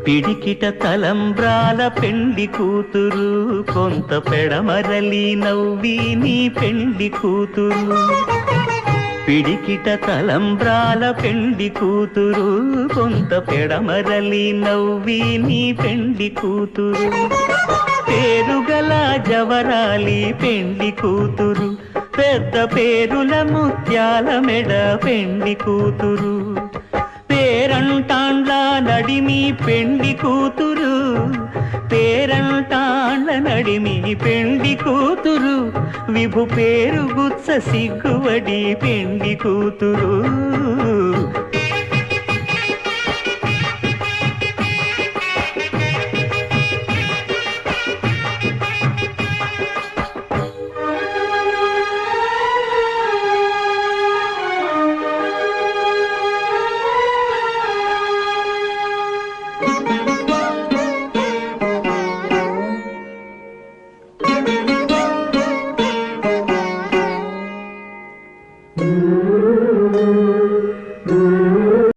పిడికిట తలంబ్రాల పెండి కూతురు, కొంత పెడమరలి నవ్వి నీ పెండి కూతురు. పిడికిట తలంబ్రాల పెండి కూతురు, కొంత పెడమరలి నవ్వి నీ పెండి కూతురు. పేరుగల జవరాలి పెండి కూతురు, పెద్ద పేరుల ముత్యాల మెడ పెండి కూతురు. పేరంటాండ్ల నడిమి పెండి కూతురు, పేరంటాండ్ల నడిమి పెండి కూతురు. విభు పేరు గుత్స సిగ్గువడి పెండి కూతురు.